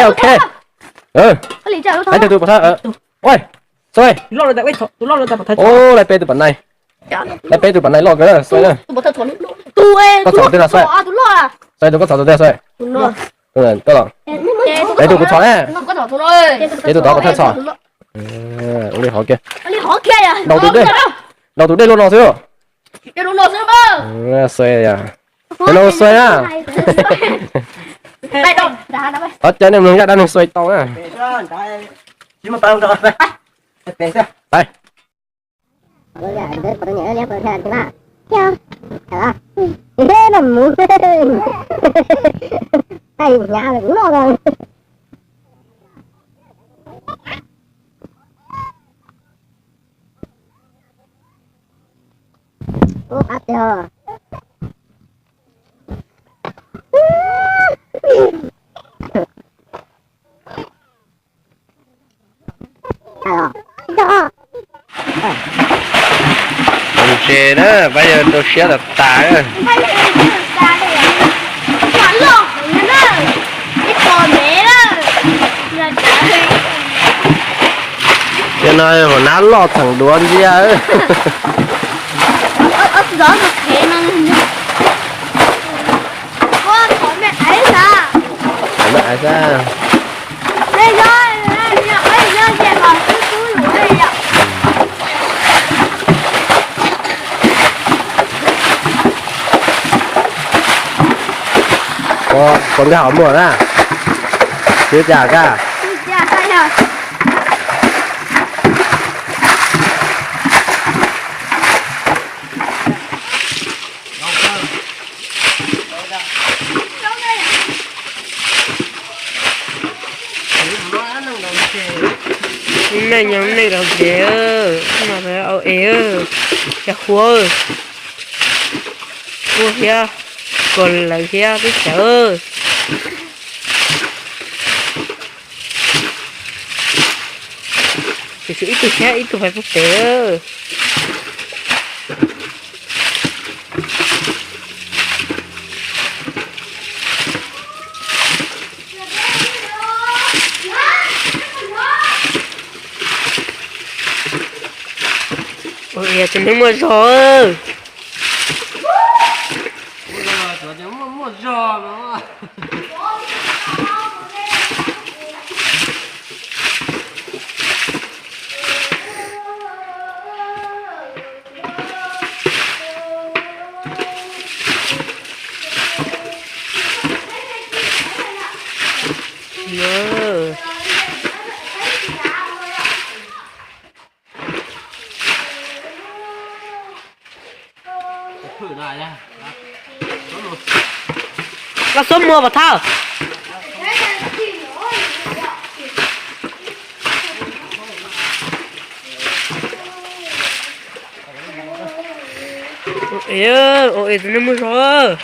ok anh từ từ một thằng ôi xoay lo được tại quay tôi lo được tại một thằng ô lại pe từ bản này lại pe từ bản này lo cái này xoay này có sổ tên là xoay xoay tôi có sổ tên xoay ừ có rồi đấy tôi có sổ này đấy tôi đó có thân sổ ông đi hỏi kia đầu từ đây luôn nào xíu xoay à hello xoay à ở trên em luôn ra đang xoay to à chỉ mà tao rồi đây đây thế là muốn hay nhà là cũng lo rồi ô bắt chưa đồng chè đó bây giờ tôi sẽ là tả rồi cho nên mà nó lo thằng đuôn gì á mẹ ai ra còn cái hỏng rồi á chưa trả cả này nhóm này đâu dễ mà phải ao ế chả khua kia còn lại kia cái chợ thì sự ít tôi sẽ ít tôi phải phục tế ôi cho nên mua gió mua giò nó thử lại nha có số mua vào thao ôi nó mua rồi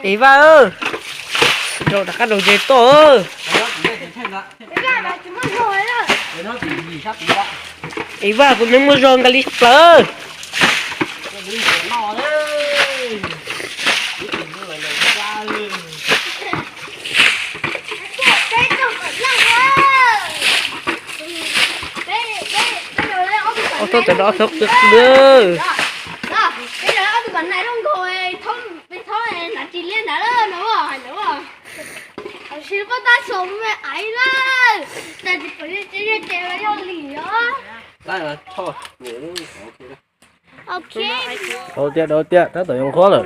ý vào ơi rồi đặt cái đồ gì to ơi ý vào cũng nó mua rồi cái lít lơ ô tô từ đó thức được đưa đây rồi thôi ok đầu tiên đã tự用khó rồi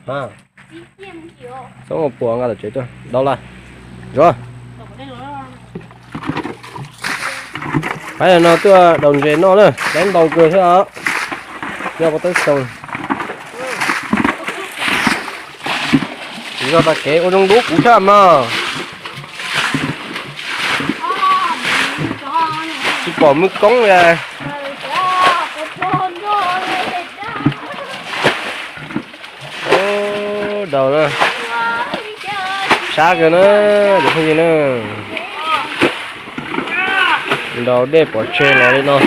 ha sống một buồng là chết rồi đâu là rồi phải là nó tua đồng chế nó nữa đánh đầu cười thế hả do có tới sông do ta kể ô trong đúc cũng chạm mà chỉ bỏ mức cống ra ô đầu nữa xa kìa nữa được không gì nữa đầu để bỏ chơi nó đi nó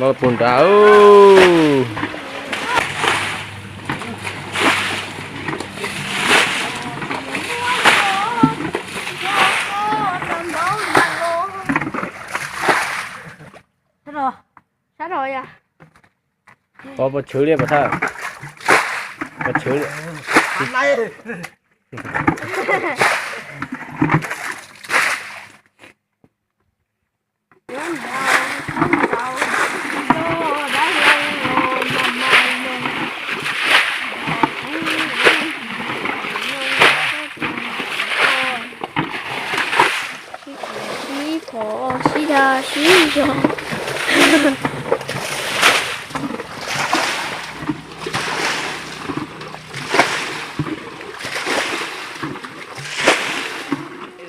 Lo bùn đảo. Sát rồi à. Có một chữ đi bà thơ. Một chữ đi.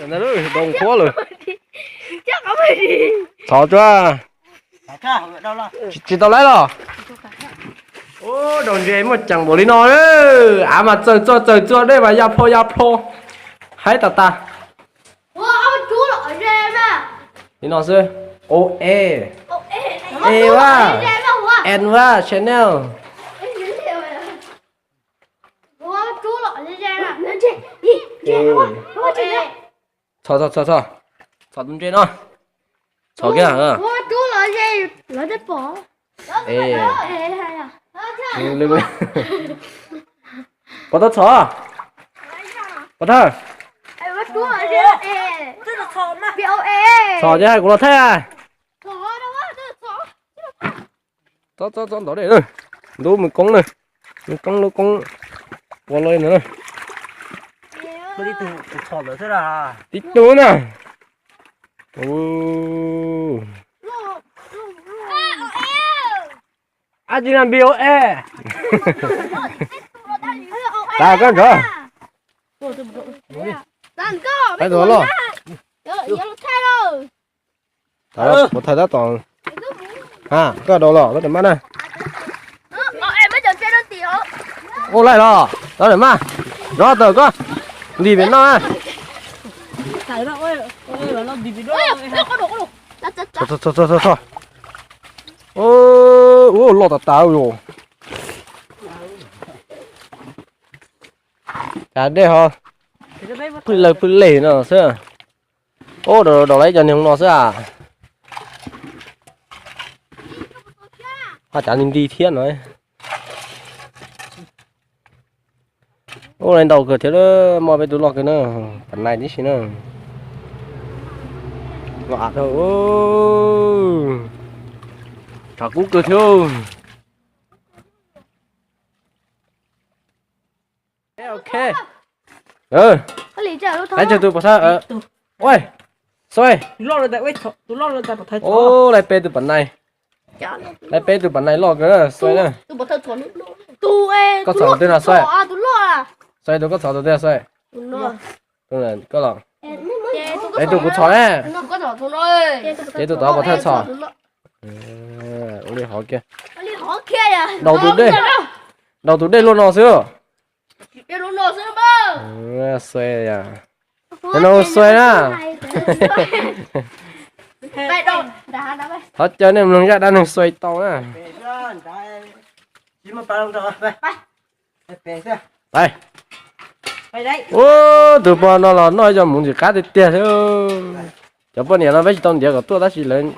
Nó rồi, đông quá rồi. Chắc không phải đi. Thỏ chưa? đâu là Chị tao lấy rồi. Ô, đồng chí một chẳng bố lý nó đấy. À mà chờ đây mà ya po. Hãy ta. Ủa, ông chú là ở đây mà. Lý nó sư. Ô, e. E E wa. Em N wa channel. Ủa, chú là ở đây mà. Lên trên. Đi, trên quá. Nó trên đây. Thỏ tung trên nó. Thỏ kia hả? Ủa, chú là ở đây. Là đất bỏ. Ê. Ê hay à. Lưu. Có tao thỏ. Có thơ. Em bắt chú ở đây. Tức là thỏ mà. Biểu ê. Thỏ chứ, của nó thế à? Thỏ đâu á, tức là thỏ. Cho đó để rồi. Đố mình cống này. Mình cống. Qua lên nữa. tôi đi từ thỏ nữa thế là Tí nữa nè. Ô. À chị làm biểu e. Ta có rồi. Cái đó lo. Đó, một thời đó toàn. À, cái đó lo, nó để mắt này. Em mới chọn xe đó tiểu. Ô lại lo, đó để mắt. Đó tờ có. Đi bên nó. Ôi, có đủ. Thôi. Ô, lo tao rồi. Cả đây hả? Phơi lệ nó sao? Ô, đồ lấy cho những nó sao? Chả nhìn đi thiên rồi. Ô, lên đầu cửa thế đó, mò về tủ lọ cái nữa. Phần này tí xí nữa. Ngọt thôi. Ô. Chả cú cửa thiếu. Ok. Lấy cho tôi bảo sao? Ôi. Xoay. Ô, lại bê từ bản này. Lại bê từ bản này lọ cái đó, xoay nữa. Có sổ tên là xoay. Xoay tôi có sổ tên là xoay. Tôi là có lọ. Đấy tôi cũng sổ nè. Đấy tôi đó có thể sổ. Ông đi hỏi kia. Đầu tôi đây luôn nó xưa. Xoay à. Nó xoay á. Hết chơi nên mình ra đang xoay to á. Đây. Ô, từ bọn nó là nói cho muốn gì cá thì tiền thôi. Cho bọn nó với tông địa của tôi đã chỉ lên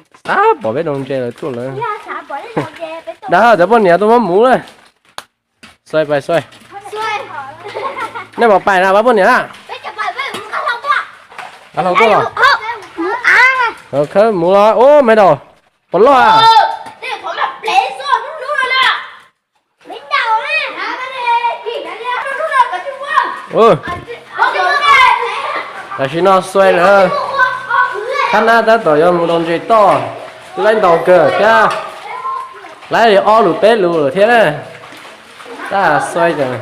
bỏ bé đồng chơi là tôi lên. Đó, cho bọn tôi muốn mũ này. Xoay bài xoay. Nếu mà bài nào bắt bọn à? Ăn không có rồi. Ok, mũ lo. Ô, mấy đồ. Bọn lo à? Ừ. Là khi nó xoay nữa. Khán giả đã tổ cho một đồng chí to. Lên đầu cờ cha. Lấy thì o lụt bé lụt thế này. Ta xoay rồi.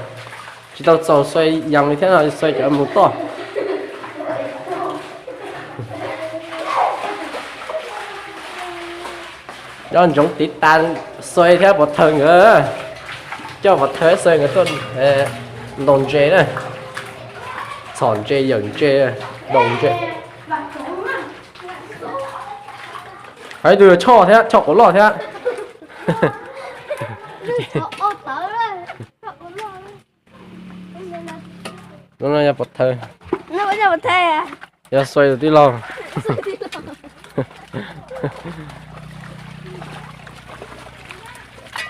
Chỉ tao sầu xoay dòng như thế nào xoay cho một to. Cho anh giống tí tan xoay theo một thời nữa. Cho một thời xoay người tuần đồng chế này. Sòn chế, dần chế, đồng chế. Hãy đưa cho thế, cho có lọ thế. nó nhà bật thơ nó bây giờ một thê à giờ xoay được tí lo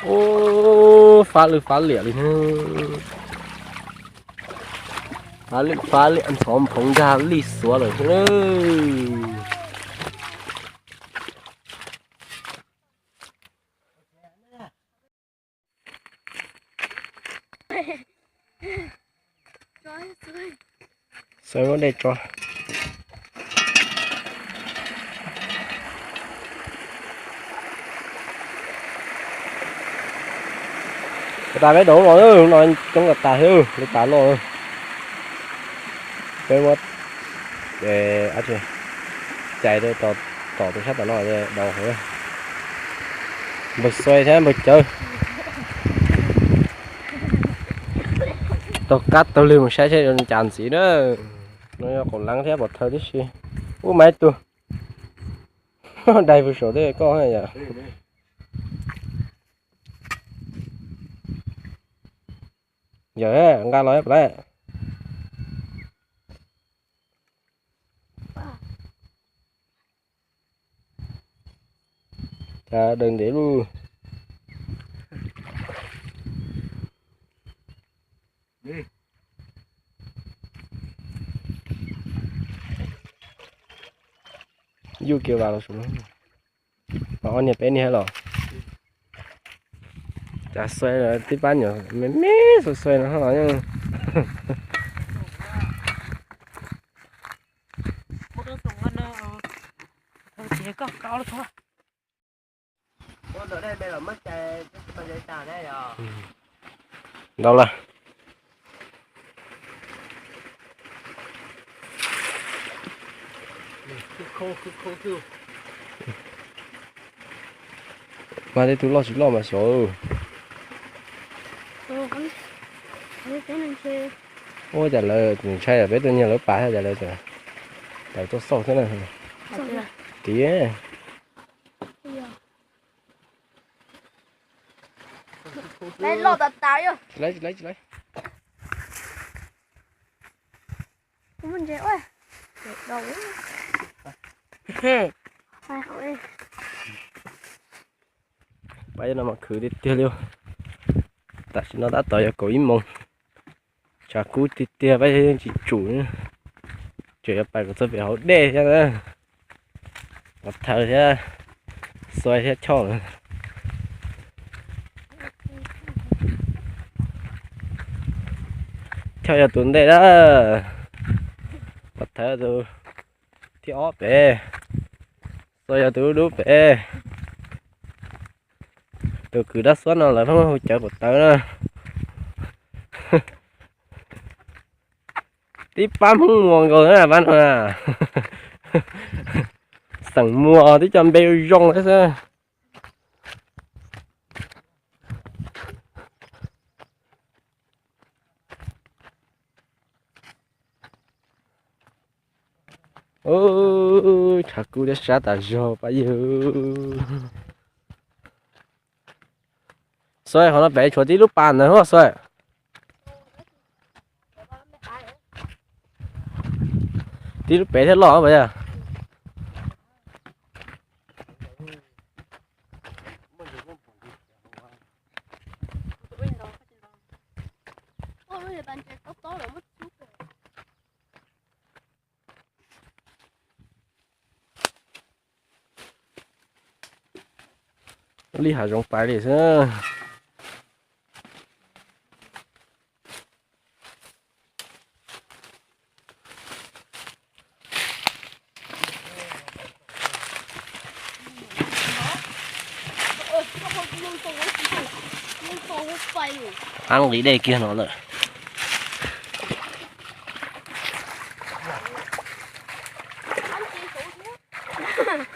ô phá lẻ đi nữa phá lẻ ăn xóm phóng ra lì xóa rồi nữa xoay vào đây cho ta cái đổ rồi nó trong cái ta hư cái ta lo cái mất để à chị chạy đây tỏ tôi sắp tao nói đây đầu rồi bật xoay thế bật chơi tao cắt tao liều một xe chán xí nữa nó còn lắng thế bật thời đi xí ô mấy tu đầy vừa số đây có hay vậy giờ anh ra nói đấy chà đừng để luôn du kêu vào xuống nó nhẹ bé nhẹ rồi chả xoay rồi tiếp bán nhở mẹ rồi xoay nó nói nhưng đây bây giờ mất cái dây tàn đấy à đâu là khô kêu mà đây tôi lo chỉ lo mà số ôi chả lời mình chơi là biết tôi nhiều lớp bá hay chả lời chả tại tôi sâu thế này tí ấy lấy lột tao vô lấy mình dễ ơi đầu Hê. phải hỏi bây giờ nó mà khử đi tiêu liêu tại nó đã tới cổ im mông chả cú đi tiêu bây giờ chỉ chủ nữa chuyện bài của tôi phải hậu đê cho nó một thời thế xoay thế cho theo giờ tuần đây đó một thời rồi thì óp về xoay giờ tôi đúp về tôi cứ đắt xuống nó là nó hỗ trợ một tớ nữa tí bám không ngon rồi nữa là bạn à sẵn mua tí cho bê rong thế sao ô chả cú để sát ta rồi bây giờ xoay họ nó bé cho tí lúc bàn nữa hả xoay tí lúc bé thế lọ vậy à đi hả rong phải đi chứ ăn lý đây kia nó rồi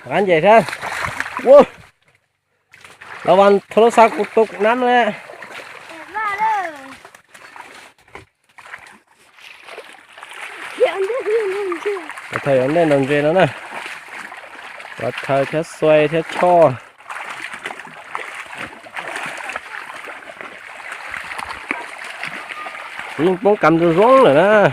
ăn gì thế wow đâu ăn thô sắc cục tục nắm đấy thầy ấn đây làm gì nữa này và thầy thế xoay thế cho nhưng bóng cầm tôi rón rồi đó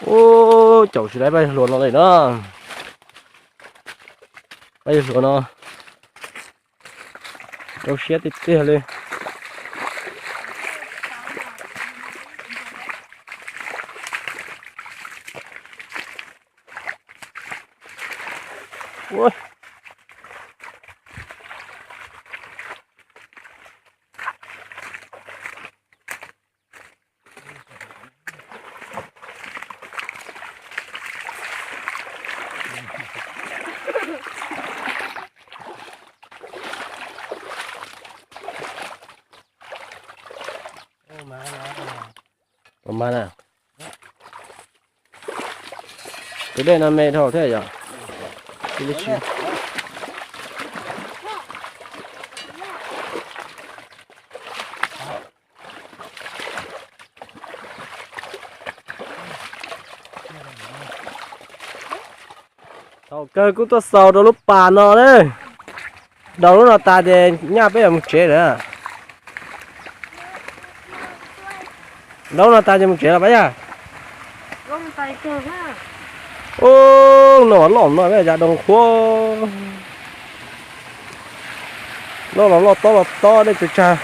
ô chậu chỉ đấy bay luồn nó này đó bay luồn nó đâu xé tít tít lên ôi mà nè cái đây là mẹ thầu thế nhở cái lịch sử cơ cũng tôi sầu đầu lúc bà nó đấy đầu lúc nào ta thì nhà bây giờ một chế nữa đâu là ta cho một chế là bây giờ ô nó lỏng nó bây giờ đồng khô nó lỏng nó to đấy chú cha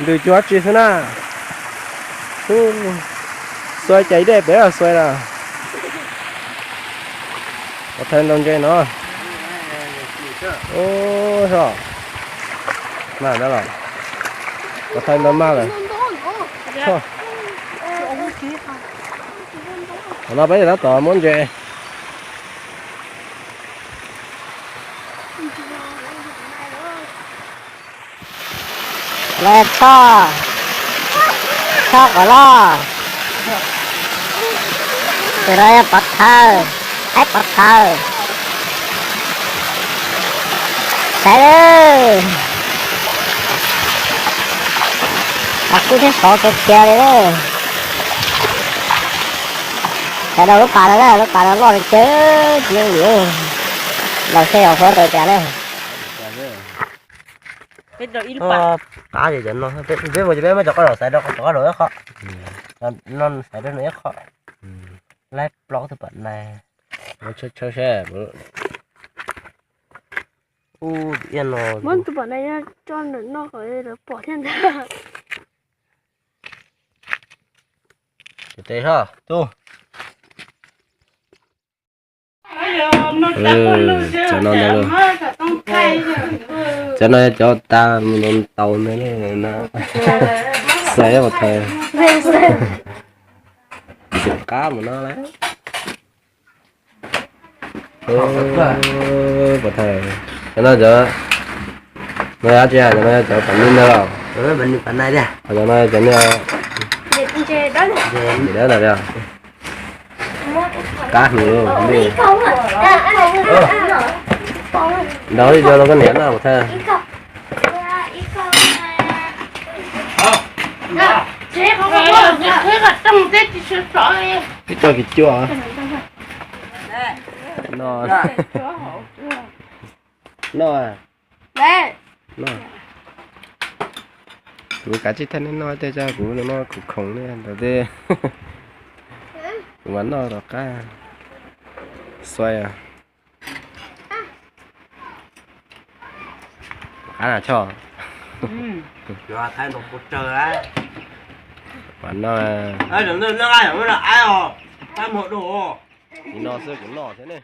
từ chú chị thế nào xoay cháy đẹp đấy à xoay là có thêm đồng chơi nó ô sao mà đó là có thêm nó ma rồi thôi nó bây giờ nó tỏ muốn chơi lên to lo từ đây bắt thơ ép bắt thơ sai đi aku thế số cái kia đấy cái đầu lúc bà nó lo được chứ nhiều là xe ở phố rồi cả đấy cái đồ ít bạc cá gì vậy nó biết mà biết mới chọn cái đồ xài đâu chọn cái đồ khó nó xài cái nữa khó lấy lót từ bệnh này nó chơi xe yên rồi muốn từ bọn này cho nó khỏi được bỏ thiên ra tê ha tu cho nó luôn cho nó cho ta mình tàu nữa nó xé một thời cá mà nó lấy một thời cho nó giờ nó ăn chưa cho nó cho tận lên đâu bệnh này đi cho nó cho nó để đó gì đó là đâu cá nhiều đi đó đi cho nó có nén nào một thời cái cho cái chua nó à đấy nó cái cá chết thân nó thế ra của nó cũng không nên đầu tiên quán nó là cá xoay à cá là cho cho thay một cuộc trời á quán nó ai đừng nó ai không là ai hả ai một đồ nó sẽ cũng nó thế này